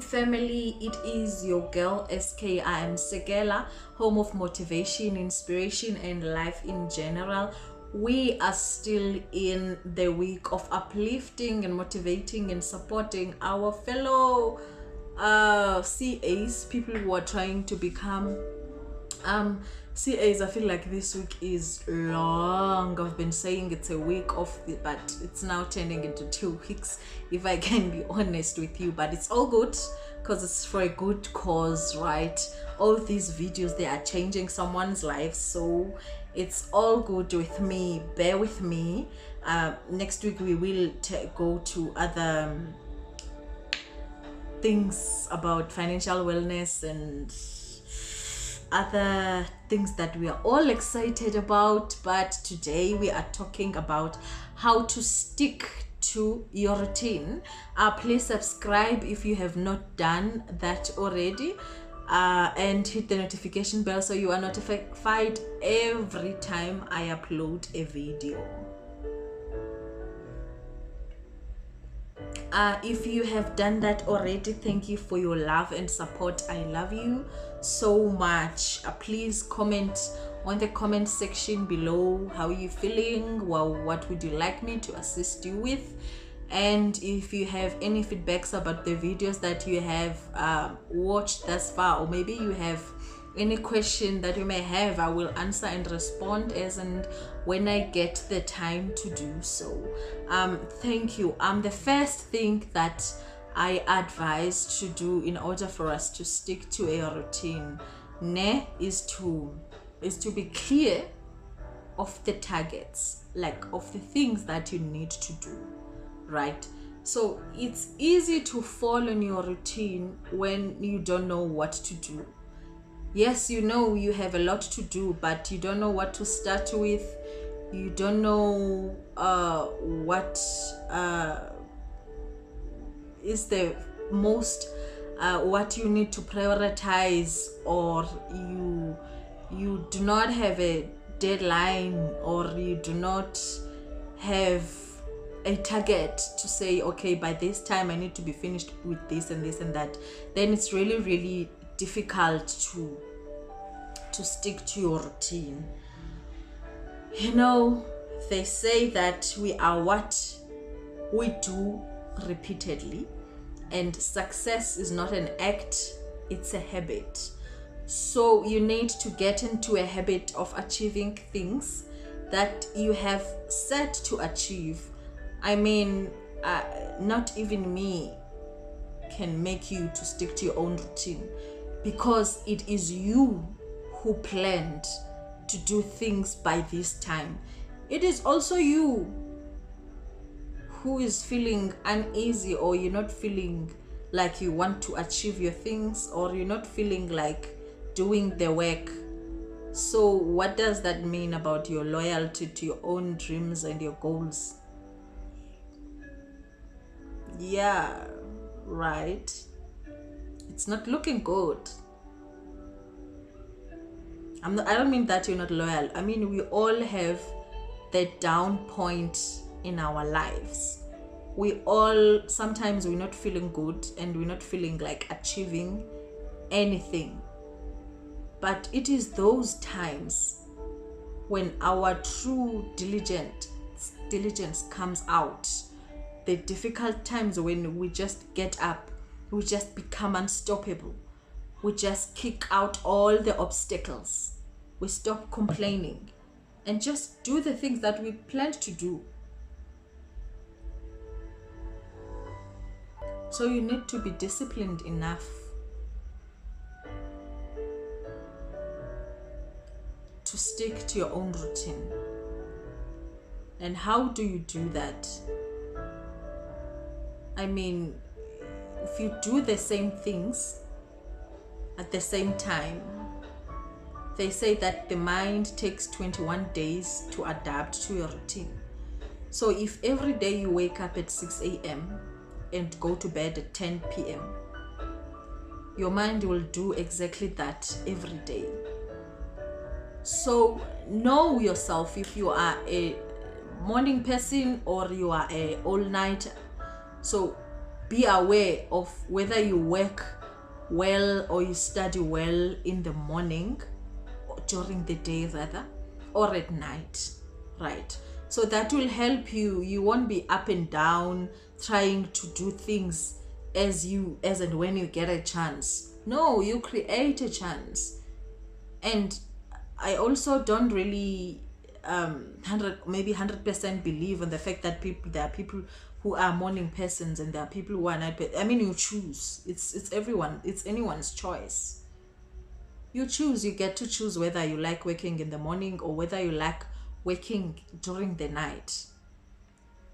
family, it is your girl SK. I am Segela, home of motivation, inspiration, and life in general. We are still in the week of uplifting and motivating and supporting our fellow CAs, people who are trying to become CAs. I feel like this week is long. I've been saying it's a week but it's now turning into 2 weeks, if I can be honest with you. But it's all good because it's for a good cause, right? All these videos, they are changing someone's life, so it's all good with me. Bear with me. Next week we will go to other things about financial wellness and other things that we are all excited about. But today we are talking about how to stick to your routine. Please subscribe if you have not done that already, and hit the notification bell so you are notified every time I upload a video. If you have done that already, thank you for your love and support. I love you so much. Please comment on the comment section below. How are you feeling? Well, what would you like me to assist you with? And if you have any feedbacks about the videos that you have watched thus far, or maybe you have any question that you may have, I will answer and respond as and when I get the time to do so. Thank you. The first thing that I advise to do in order for us to stick to a routine is to be clear of the targets, like of the things that you need to do, right? So it's easy to fall in your routine when you don't know what to do. Yes, you know you have a lot to do, but you don't know what to start with. You don't know what is the most what you need to prioritize, or you do not have a deadline, or you do not have a target to say, okay, by this time I need to be finished with this and this and that. Then it's really difficult to stick to your routine. You know, they say that we are what we do repeatedly, and success is not an act, it's a habit. So you need to get into a habit of achieving things that you have set to achieve. I mean, not even me can make you to stick to your own routine, because it is you who planned to do things by this time. It is also you who is feeling uneasy, or you're not feeling like you want to achieve your things, or you're not feeling like doing the work. So what does that mean about your loyalty to your own dreams and your goals? Yeah, right. It's not looking good. I don't mean that you're not loyal. I mean, we all have the down point in our lives. Sometimes we're not feeling good and we're not feeling like achieving anything. But it is those times when our true diligence comes out. The difficult times when we just get up, we just become unstoppable. We just kick out all the obstacles. We stop complaining and just do the things that we planned to do. So you need to be disciplined enough to stick to your own routine. And how do you do that? I mean, if you do the same things at the same time, they say that the mind takes 21 days to adapt to your routine. So if every day you wake up at 6 a.m. and go to bed at 10 p.m., your mind will do exactly that every day. So know yourself, if you are a morning person or you are a all-nighter. So be aware of whether you work well or you study well in the morning, or during the day rather, or at night, right? So that will help you. You won't be up and down trying to do things as and when you get a chance. No, you create a chance. And I also don't really 100% believe in the fact that there are people who are morning persons and there are people who are night I mean, you choose. It's anyone's choice. You choose. You get to choose whether you like working in the morning or whether you like working during the night.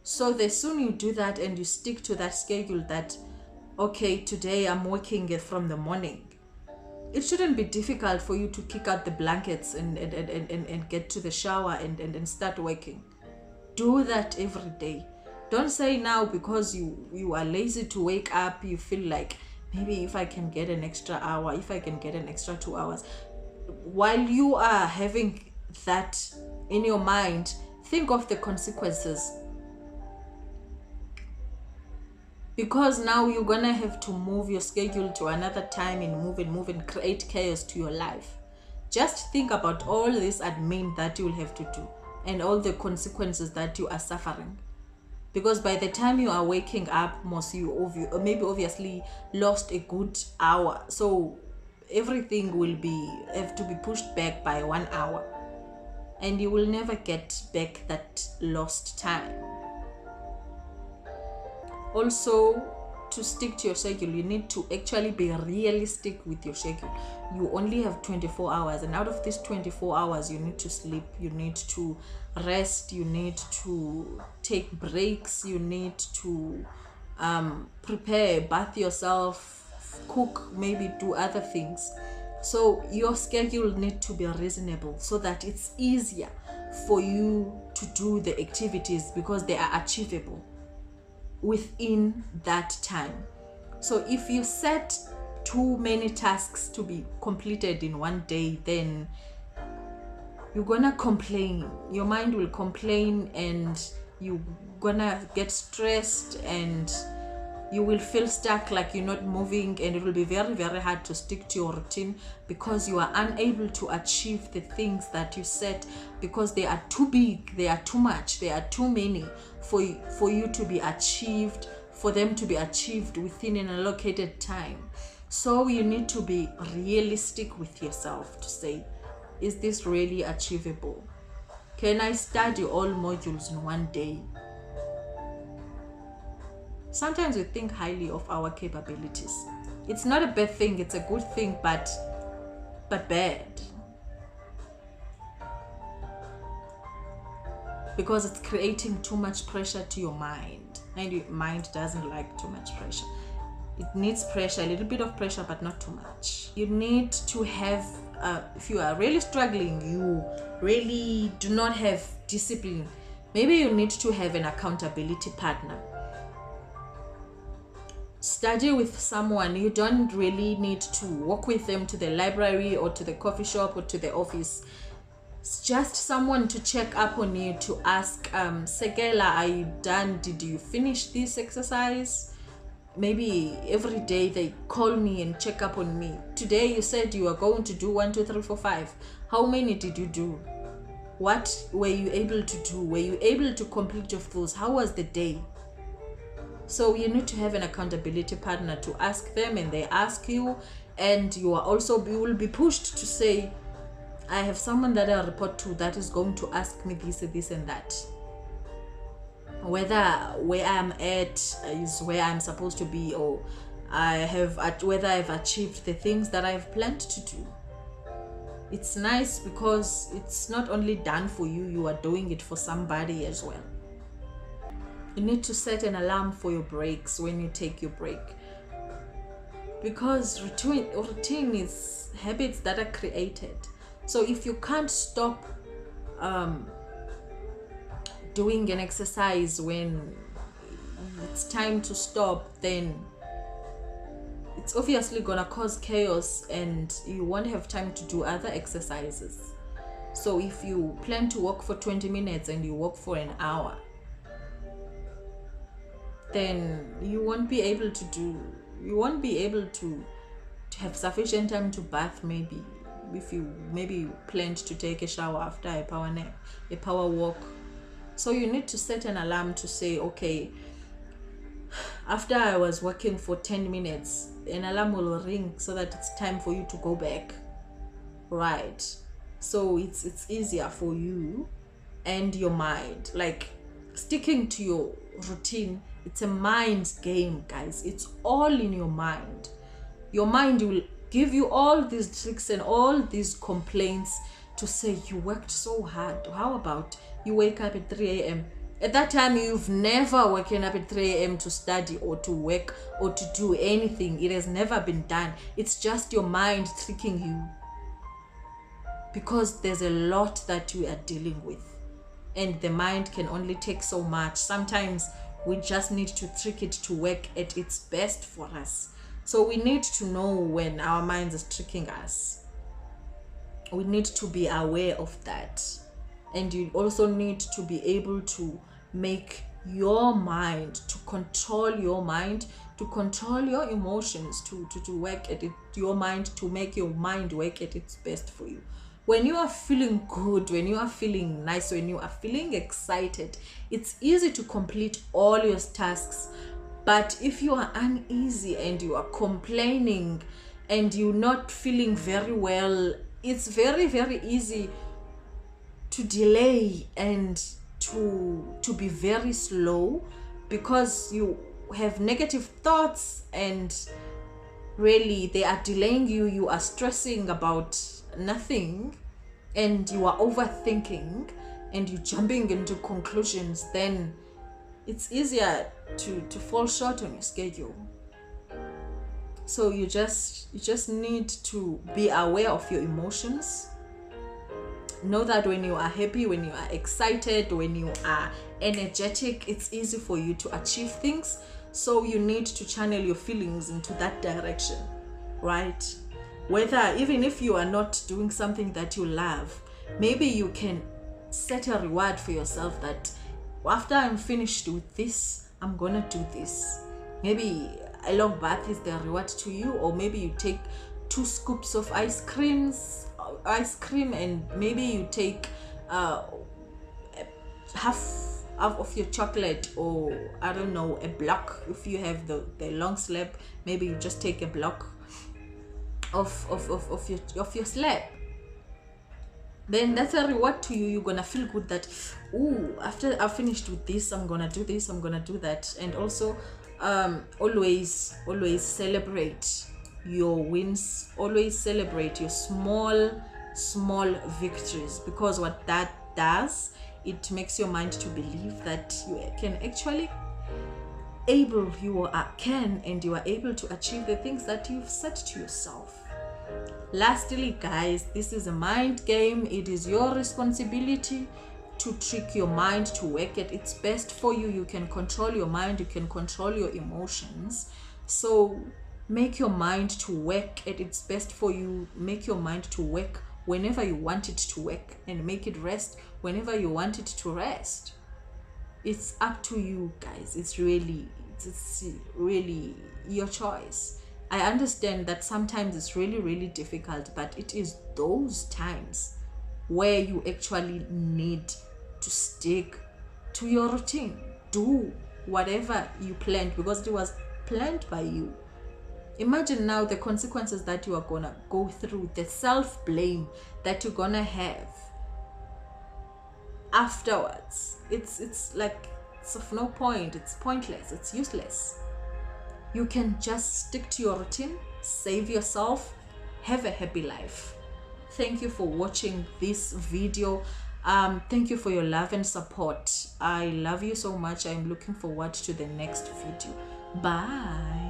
So the sooner you do that and you stick to that schedule, that okay, today I'm working from the morning, it shouldn't be difficult for you to kick out the blankets and get to the shower and start working. Do that every day. Don't say now because you are lazy to wake up, you feel like maybe if I can get an extra hour, if I can get an extra 2 hours. While you are having that in your mind, think of the consequences. Because now you're gonna have to move your schedule to another time and move and create chaos to your life. Just think about all this admin that you'll have to do and all the consequences that you are suffering. Because by the time you are waking up, obviously lost a good hour. So everything will have to be pushed back by 1 hour. And you will never get back that lost time. Also, to stick to your schedule, you need to actually be realistic with your schedule. You only have 24 hours, and out of these 24 hours, you need to sleep, you need to rest, you need to take breaks, you need to prepare, bath yourself, cook, maybe do other things. So your schedule needs to be reasonable so that it's easier for you to do the activities because they are achievable within that time. So if you set too many tasks to be completed in one day, then you're gonna complain. Your mind will complain and you're gonna get stressed and you will feel stuck, like you're not moving, and it will be very, very hard to stick to your routine because you are unable to achieve the things that you set because they are too big, they are too much, they are too many for you to be achieved, for them to be achieved within an allocated time. So you need to be realistic with yourself to say, is this really achievable? Can I study all modules in one day? Sometimes we think highly of our capabilities. It's not a bad thing, it's a good thing, but bad. Because it's creating too much pressure to your mind. And your mind doesn't like too much pressure. It needs pressure, a little bit of pressure, but not too much. You need to have, if you are really struggling, you really do not have discipline, maybe you need to have an accountability partner. Study with someone. You don't really need to walk with them to the library or to the coffee shop or to the office. It's just someone to check up on you, to ask, Sekela, are you done? Did you finish this exercise? Maybe every day they call me and check up on me. Today you said you are going to do 1, 2, 3, 4, 5. How many did you do? What were you able to do? Were you able to complete your those? How was the day? So you need to have an accountability partner to ask them, and they ask you, and you will be pushed to say, I have someone that I report to that is going to ask me this and that. Whether where I'm at is where I'm supposed to be, or whether I've achieved the things that I've planned to do. It's nice because it's not only done for you, you are doing it for somebody as well. You need to set an alarm for your breaks when you take your break. Because routine is habits that are created. So if you can't stop doing an exercise when it's time to stop, then it's obviously gonna cause chaos and you won't have time to do other exercises. So if you plan to walk for 20 minutes and you walk for an hour, then you won't be able to have sufficient time to bath. Maybe if you planned to take a shower after a power walk. So you need to set an alarm to say, okay, after I was working for 10 minutes, an alarm will ring so that it's time for you to go back, right? So it's easier for you and your mind. Like, sticking to your routine, it's a mind game, guys. It's all in your mind. Your mind will give you all these tricks and all these complaints to say you worked so hard. How about you wake up at 3 a.m.? At that time, you've never woken up at 3 a.m. to study or to work or to do anything. It has never been done. It's just your mind tricking you, because there's a lot that you are dealing with, and the mind can only take so much. Sometimes we just need to trick it to work at its best for us. So we need to know when our minds is tricking us. We need to be aware of that. And you also need to be able to make your mind, to control your mind, to control your emotions, to work at it, your mind, to make your mind work at its best for you. When you are feeling good, when you are feeling nice, when you are feeling excited, it's easy to complete all your tasks. But if you are uneasy and you are complaining and you're not feeling very well, it's very, very easy to delay and to be very slow, because you have negative thoughts and really they are delaying you. You are stressing about nothing and you are overthinking and you're jumping into conclusions. Then it's easier to fall short on your schedule. So you just need to be aware of your emotions. Know that when you are happy, when you are excited, when you are energetic, it's easy for you to achieve things. So you need to channel your feelings into that direction, right? Whether, even if you are not doing something that you love, maybe you can set a reward for yourself that after I'm finished with this, I'm gonna do this. Maybe a long bath is the reward to you, or maybe you take 2 scoops of ice cream, and maybe you take half of your chocolate, or I don't know, a block. If you have the long slab, maybe you just take a block of your slab. Then that's a reward to you. You're gonna feel good that, ooh, after I've finished with this, I'm gonna do this, I'm gonna do that. And also always celebrate your wins. Always celebrate your small victories, because what that does, it makes your mind to believe that you can actually you are able to achieve the things that you've set to yourself. Lastly, guys, this is a mind game. It is your responsibility to trick your mind to work at its best for you. You can control your mind, you can control your emotions. So make your mind to work at its best for you. Make your mind to work whenever you want it to work, and make it rest whenever you want it to rest. It's up to you, guys. It's really your choice. I understand that sometimes it's really difficult, but it is those times where you actually need to stick to your routine. Do whatever you planned, because it was planned by you. Imagine now the consequences that you are gonna go through, the self-blame that you're gonna have afterwards. It's like, it's of no point. It's pointless. It's useless. You can just stick to your routine, save yourself, have a happy life. Thank you for watching this video. Thank you for your love and support. I love you so much. I'm looking forward to the next video. Bye.